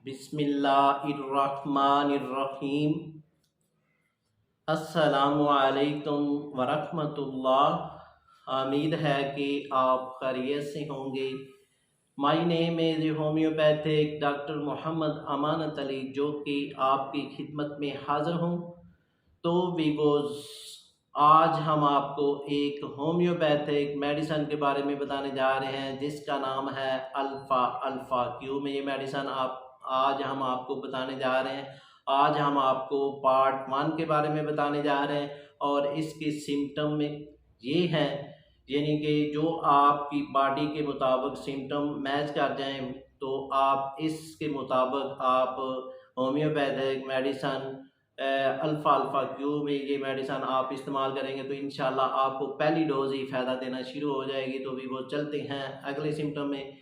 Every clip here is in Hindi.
बिस्मिल्लाहिर्रहमानिर्रहीम। अस्सलामुअलैकुम वरहमतुल्लाह। उम्मीद है कि आप खैरियत से होंगे। My name is homeopathic doctor Mohammad Amanat Ali, जो कि आपकी खिदमत में हाज़िर हूँ। तो वीवोज़, आज हम आपको एक होम्योपैथिक मेडिसन के बारे में बताने जा रहे हैं जिसका नाम है अल्फ़ा क्यू में ये मेडिसन आज हम आपको बताने जा रहे हैं। आज हम आपको पार्ट 1 के बारे में बताने जा रहे हैं और इसके सिम्टम में ये हैं, यानी कि जो आपकी बॉडी के मुताबिक सिम्टम मैच कर जाएं तो आप इसके मुताबिक आप होम्योपैथिक मेडिसन अल्फ़ा क्यू में ये मेडिसन आप इस्तेमाल करेंगे तो इंशाल्लाह आपको पहली डोज ही फ़ायदा देना शुरू हो जाएगी। तो भी वो चलते हैं अगले सिम्टम में।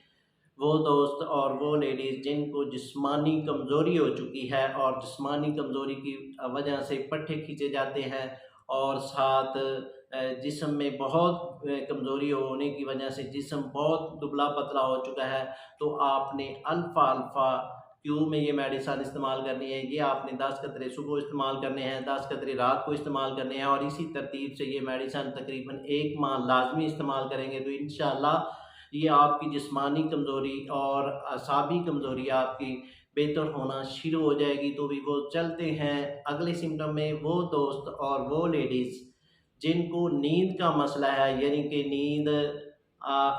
वो दोस्त और वो लेडीज़ जिनको जिस्मानी कमज़ोरी हो चुकी है और जिस्मानी कमज़ोरी की वजह से पट्टे खींचे जाते हैं और साथ जिस्म में बहुत कमज़ोरी होने की वजह से जिस्म बहुत दुबला पतला हो चुका है, तो आपने अल्फ़ा क्यू में ये मेडिसन इस्तेमाल करनी है। ये आपने 10 कतरे सुबह इस्तेमाल करने हैं, 10 कतरे रात को इस्तेमाल करने हैं और इसी तरतीब से ये मेडिसन तकरीबन 1 माह लाजमी इस्तेमाल करेंगे तो इंशाल्लाह ये आपकी जिस्मानी कमज़ोरी और असाबी कमज़ोरी आपकी बेहतर होना शुरू हो जाएगी। तो भी वो चलते हैं अगले सिम्टम में। वो दोस्त और वो लेडीज़ जिनको नींद का मसला है, यानी कि नींद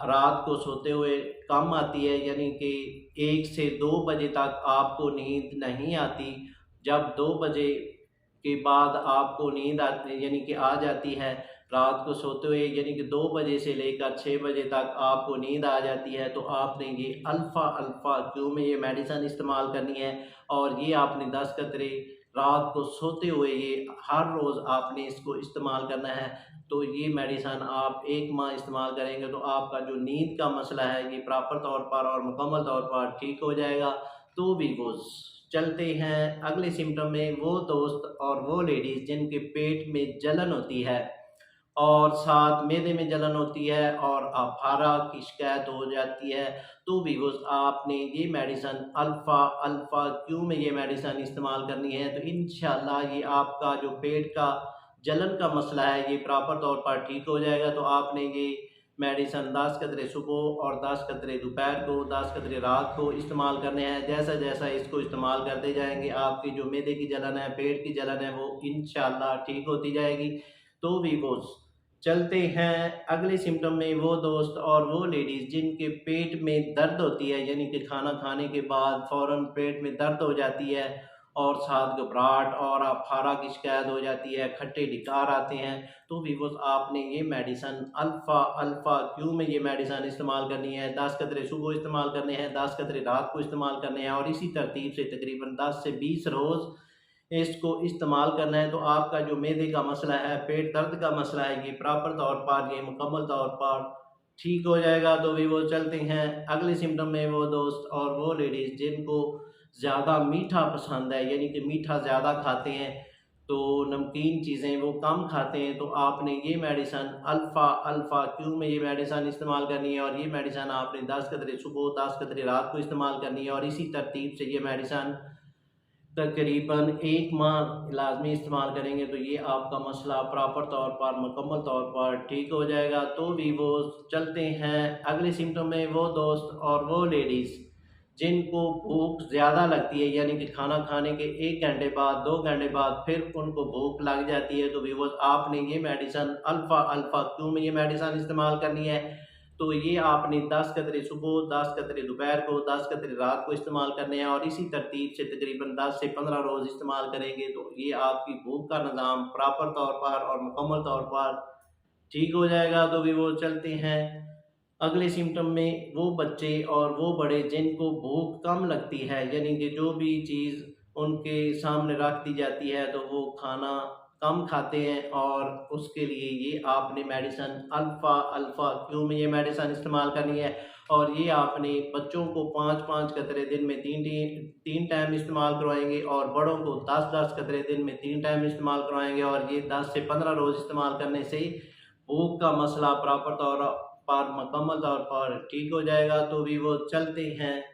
रात को सोते हुए कम आती है, यानी कि 1 से 2 बजे तक आपको नींद नहीं आती। जब 2 बजे के बाद आपको नींद आती यानी कि आ जाती है रात को सोते हुए, यानी कि 2 बजे से लेकर 6 बजे तक आपको नींद आ जाती है, तो आपने ये अल्फ़ा क्यू में ये मेडिसन इस्तेमाल करनी है और ये आपने 10 कतरे रात को सोते हुए ये हर रोज़ आपने इसको इस्तेमाल करना है। तो ये मेडिसन आप 1 माह इस्तेमाल करेंगे तो आपका जो नींद का मसला है ये प्रॉपर तौर पर और मुकम्मल तौर पर ठीक हो जाएगा। तो भी वो चलते हैं अगले सिम्टम में। वो दोस्त और वो लेडीज़ जिनके पेट में जलन होती है और साथ मैदे में जलन होती है और अफारा की शिकायत हो जाती है, तो भी वो आपने ये मेडिसन अल्फ़ा क्यू में ये मेडिसन इस्तेमाल करनी है। तो इंशाल्लाह ये आपका जो पेट का जलन का मसला है ये प्रॉपर तौर पर ठीक हो जाएगा। तो आपने ये मेडिसन 10 कतरे सुबह और 10 कतरे दोपहर को, 10 कतरे रात को इस्तेमाल करने हैं। जैसा जैसा इसको इस्तेमाल करते जाएंगे आपकी जो मैदे की जलन है, पेट की जलन है, वो इंशाल्लाह ठीक होती जाएगी। तो भी वो चलते हैं अगले सिम्टम में। वो दोस्त और वो लेडीज़ जिनके पेट में दर्द होती है, यानी कि खाना खाने के बाद फ़ौरन पेट में दर्द हो जाती है और साथ घबराहट और अफारा की शिकायत हो जाती है, खट्टे ढिकार आते हैं, तो भी वो आपने ये मेडिसन अल्फ़ा क्यू में ये मेडिसन इस्तेमाल करनी है। 10 कतरे सुबह इस्तेमाल करने हैं, 10 कतरे रात को इस्तेमाल करने हैं और इसी तरतीब से तकरीबन 10 से 20 रोज़ इसको इस्तेमाल करना है। तो आपका जो मैदे का मसला है, पेट दर्द का मसला है, ये प्रॉपर तौर पर ये मुकम्मल तौर पर ठीक हो जाएगा। तो भी वो चलते हैं अगले सिम्टम में। वो दोस्त और वो लेडीज़ जिनको ज़्यादा मीठा पसंद है, यानी कि मीठा ज़्यादा खाते हैं, तो नमकीन चीज़ें वो कम खाते हैं, तो आपने ये मेडिसन अल्फ़ा क्यू में ये मेडिसन इस्तेमाल करनी है और ये मेडिसन आपने 10 कतरे सुबह, 10 कतरे रात को इस्तेमाल करनी है और इसी तरतीब से ये मेडिसन तकरीबन 1 माह लाजमी इस्तेमाल करेंगे तो ये आपका मसला प्रॉपर तौर पर मुकम्मल तौर पर ठीक हो जाएगा। तो भी वो चलते हैं अगले सिम्टम में। वो दोस्त और वो लेडीज़ जिनको भूख ज़्यादा लगती है, यानी कि खाना खाने के 1 घंटे बाद, 2 घंटे बाद फिर उनको भूख लग जाती है, तो भी वो आपने ये मेडिसन अल्फ़ा क्यू में ये मेडिसन इस्तेमाल करनी है। तो ये आपने 10 कतरे सुबह, 10 कतरे दोपहर को, 10 कतरे रात को इस्तेमाल करने हैं और इसी तरतीब से तकरीबन 10 से 15 रोज़ इस्तेमाल करेंगे तो ये आपकी भूख का निज़ाम प्रॉपर तौर पर और मुकम्मल तौर पर ठीक हो जाएगा। तो भी वो चलते हैं अगले सिम्टम में। वो बच्चे और वो बड़े जिनको भूख कम लगती है, यानी कि जो भी चीज़ उनके सामने रख दी जाती है तो वो खाना कम खाते हैं और उसके लिए ये आपने मेडिसन अल्फ़ा क्यू में ये मेडिसन इस्तेमाल करनी है और ये आपने बच्चों को 5-5 कतरे दिन में 3 टाइम इस्तेमाल करवाएंगे और बड़ों को 10-10 कतरे दिन में 3 टाइम इस्तेमाल करवाएंगे और ये 10 से 15 रोज़ इस्तेमाल करने से भूख का मसला प्रॉपर तौर पर मुकम्मल तौर पर ठीक हो जाएगा। तो भी वो चलते हैं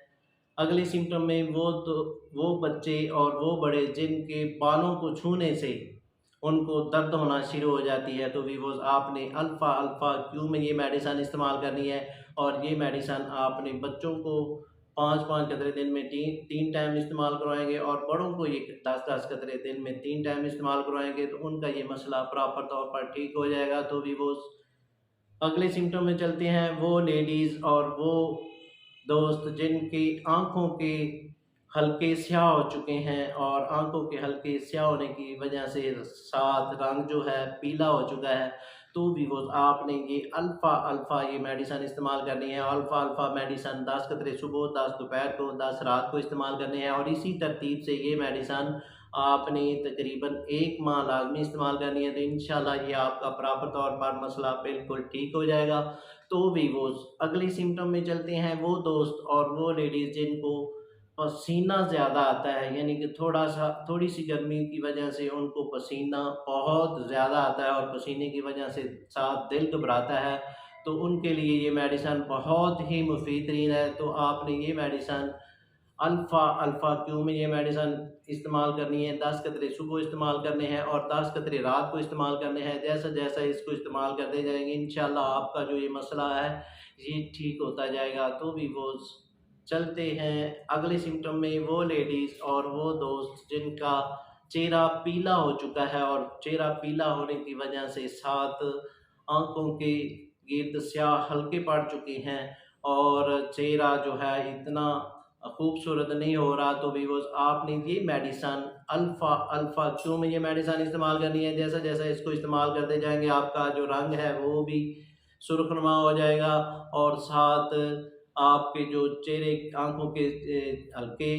अगले सिम्टम में वो बच्चे और वो बड़े जिनके बालों को छूने से उनको दर्द होना शुरू हो जाती है, तो वीवोज़ आपने अल्फ़ा अल्फ़ा क्यू में ये मेडिसन इस्तेमाल करनी है। और ये मेडिसन आपने बच्चों को 5-5 कतरे दिन में 3 टाइम इस्तेमाल करवाएंगे और बड़ों को ये 10-10 कतरे दिन में 3 टाइम इस्तेमाल करवाएंगे, तो उनका ये मसला प्रॉपर तौर पर ठीक हो जाएगा। तो वीवोज़ अगले सिम्टम में चलते हैं। वो लेडीज़ और वो दोस्त जिनकी आँखों के हल्के स्याह हो चुके हैं और आँखों के हल्के स्याह होने की वजह से साथ रंग जो है पीला हो चुका है, तो भी वो आपने ये अल्फ़ा अल्फ़ा ये मेडिसन इस्तेमाल करनी है। अल्फ़ा अल्फ़ा मेडिसन 10 कतरे सुबह, 10 दोपहर को, 10 रात को इस्तेमाल करने हैं और इसी तरतीब से ये मेडिसन आपने तकरीबन 1 माह लाज़मी इस्तेमाल करनी है, तो इंशाल्लाह ये आपका प्रॉपर तौर पर मसला बिल्कुल ठीक हो जाएगा। तो भी वो अगले सिम्टम में चलते हैं। वो दोस्त और वो लेडीज़ जिनको पसीना ज़्यादा आता है, यानी कि थोड़ी सी गर्मी की वजह से उनको पसीना बहुत ज़्यादा आता है और पसीने की वजह से साथ दिल घबराता है, तो उनके लिए ये मेडिसन बहुत ही मुफीद तरीन है। तो आपने ये मेडिसन अल्फ़ा अल्फ़ा क्यू में ये मेडिसन इस्तेमाल करनी है। 10 कतरे सुबह इस्तेमाल करने हैं और 10 कतरे रात को इस्तेमाल करने हैं। जैसा जैसा इसको इस्तेमाल करते जाएंगे इंशाल्लाह आपका जो ये मसला है ये ठीक होता जाएगा। तो भी वो चलते हैं अगले सिम्टम में। वो लेडीज़ और वो दोस्त जिनका चेहरा पीला हो चुका है और चेहरा पीला होने की वजह से साथ आँखों के गिर्द स्याह हल्के पड़ चुके हैं और चेहरा जो है इतना खूबसूरत नहीं हो रहा, तो वीवोज़ आपने ये मेडिसन अल्फ़ा अल्फ़ा क्यू में ये मेडिसन इस्तेमाल करनी है। जैसा जैसा इसको इस्तेमाल करते जाएंगे आपका जो रंग है वो भी सुर्खनुमा हो जाएगा और साथ आपके जो चेहरे आँखों के हल्के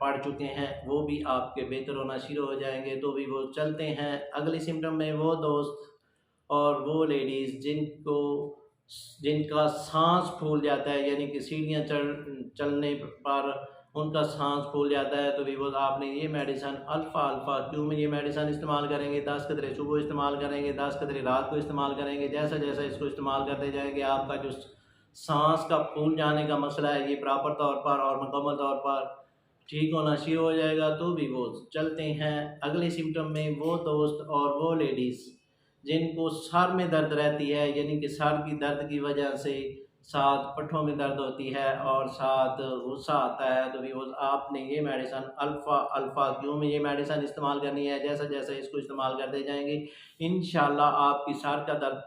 पड़ चुके हैं वो भी आपके बेहतर होना शुरू हो जाएंगे। तो भी वो चलते हैं अगले सिम्टम में। वो दोस्त और वो लेडीज़ जिनका सांस फूल जाता है, यानी कि सीढ़ियाँ चलने पर उनका सांस फूल जाता है, तो भी वो आपने ये मेडिसन अल्फ़ा अल्फ़ा क्यू में ये मेडिसन इस्तेमाल करेंगे। 10 कतरे सुबह इस्तेमाल करेंगे, 10 कतरे रात को इस्तेमाल करेंगे। जैसा जैसा इसको इस्तेमाल करते जाएंगे आपका जो सांस का फूल जाने का मसला है ये प्रॉपर तौर पर और मुकम्मल तौर पर ठीक होना शुरू हो जाएगा। तो भी वो चलते हैं अगले सिम्टम में। वो दोस्त और वो लेडीज़ जिनको सर में दर्द रहती है, यानी कि सर की दर्द की वजह से साथ पट्ठों में दर्द होती है और साथ गुस्सा आता है, तो भी वो आपने ये मेडिसन अल्फ़ा अल्फ़ा क्यू में ये मेडिसन इस्तेमाल करनी है। जैसा जैसा इसको इस्तेमाल करते जाएंगे इंशाल्लाह आपकी सर का दर्द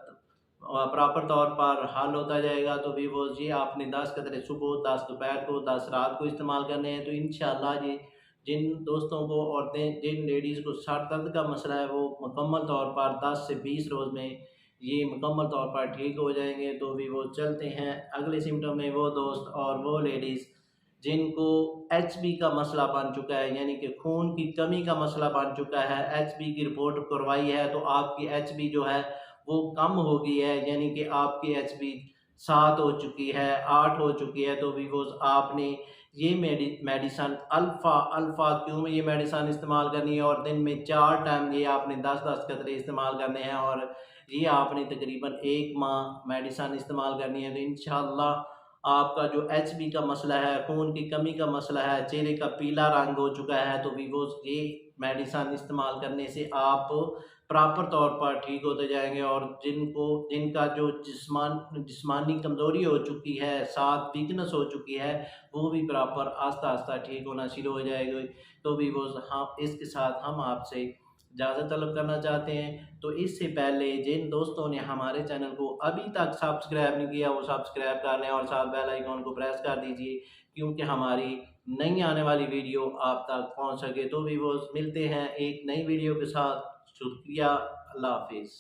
प्रॉपर तौर पर हल होता जाएगा। तो भी वो जी आपने 10 कतरे सुबह, 10 दोपहर को, 10 रात को इस्तेमाल करने हैं, तो इंशाल्लाह जी जिन दोस्तों को और जिन लेडीज़ को सर दर्द का मसला है वो मुकम्मल तौर पर 10 से 20 रोज़ में ये मुकम्मल तौर पर ठीक हो जाएंगे। तो भी वो चलते हैं अगले सिम्टम में। वो दोस्त और वो लेडीज़ जिनको एचबी का मसला बन चुका है, यानी कि खून की कमी का मसला बन चुका है, एचबी की रिपोर्ट करवाई है तो आपकी एचबी जो है वो कम हो गई है, यानी कि आपकी एचबी 7 हो चुकी है, 8 हो चुकी है, तो भी वो आपने ये मेडिसन अल्फ़ा अल्फ़ा क्यू में ये मेडिसन इस्तेमाल करनी है और दिन में 4 टाइम ये आपने 10-10 कतरे इस्तेमाल करने हैं और ये आपने तकरीबन 1 माह मेडिसन इस्तेमाल करनी है। तो इंशाल्लाह आपका जो एचबी का मसला है, खून की कमी का मसला है, चेहरे का पीला रंग हो चुका है, तो भी वो ये मेडिसन इस्तेमाल करने से आप प्रॉपर तौर पर ठीक होते जाएंगे और जिनका जो जिस्मानी कमज़ोरी हो चुकी है, साथ वीकनेस हो चुकी है, वो भी प्रॉपर आस्ता आस्ता ठीक होना शुरू हो जाएगी। तो भी वो हाँ इसके साथ हम आपसे इजाज़त तलब करना चाहते हैं। तो इससे पहले जिन दोस्तों ने हमारे चैनल को अभी तक सब्सक्राइब नहीं किया वो सब्सक्राइब कर लें और साथ बेल आइकॉन को प्रेस कर दीजिए, क्योंकि हमारी नई आने वाली वीडियो आप तक पहुंच सके। तो भी वो मिलते हैं एक नई वीडियो के साथ। शुक्रिया, अल्लाह हाफिज़।